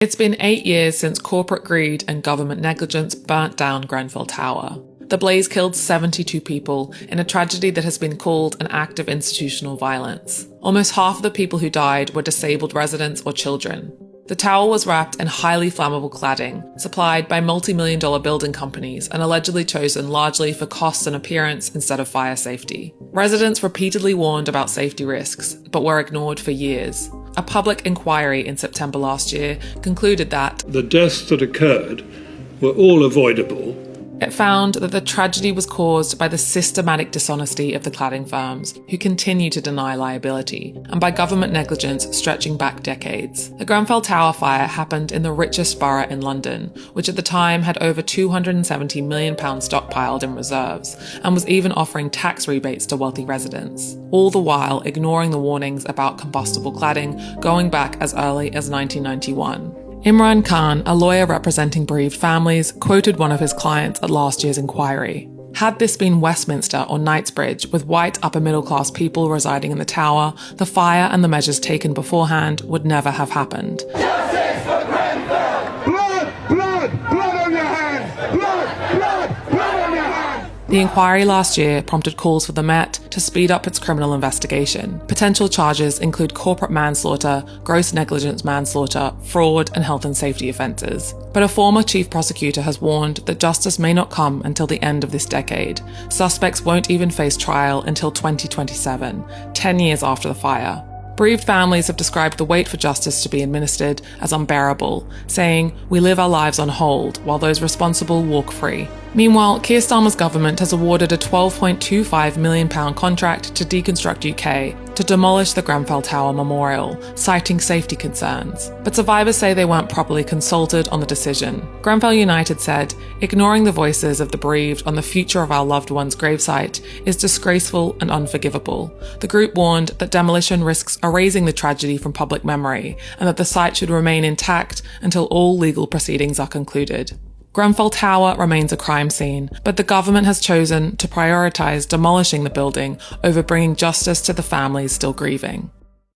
It's been 8 years since corporate greed and government negligence burnt down Grenfell Tower. The blaze killed 72 people in a tragedy that has been called an act of institutional violence. Almost half of the people who died were disabled residents or children. The tower was wrapped in highly flammable cladding, supplied by multi-million-dollar building companies and allegedly chosen largely for cost and appearance instead of fire safety. Residents repeatedly warned about safety risks, but were ignored for years. A public inquiry in September last year concluded that the deaths that occurred were all avoidable. It found that the tragedy was caused by the systematic dishonesty of the cladding firms, who continue to deny liability, and by government negligence stretching back decades. The Grenfell Tower fire happened in the richest borough in London, which at the time had over £270 million stockpiled in reserves, and was even offering tax rebates to wealthy residents, all the while ignoring the warnings about combustible cladding going back as early as 1991. Imran Khan, a lawyer representing bereaved families, quoted one of his clients at last year's inquiry. Had this been Westminster or Knightsbridge with white upper-middle-class people residing in the tower, the fire and the measures taken beforehand would never have happened. Justice for Grenfell! Blood on your hands! Blood on your hands! The inquiry last year prompted calls for the Met to speed up its criminal investigation. Potential charges include corporate manslaughter, gross negligence manslaughter, fraud, and health and safety offences. But a former chief prosecutor has warned that justice may not come until the end of this decade. Suspects won't even face trial until 2027, 10 years after the fire. Bereaved families have described the wait for justice to be administered as unbearable, saying, "We live our lives on hold while those responsible walk free." Meanwhile, Keir Starmer's government has awarded a £12.25 million contract to Deconstruct UK to demolish the Grenfell Tower memorial, citing safety concerns. But survivors say they weren't properly consulted on the decision. Grenfell United said, "Ignoring the voices of the bereaved on the future of our loved one's gravesite is disgraceful and unforgivable." The group warned that demolition risks erasing the tragedy from public memory and that the site should remain intact until all legal proceedings are concluded. Grenfell Tower remains a crime scene, but the government has chosen to prioritise demolishing the building over bringing justice to the families still grieving.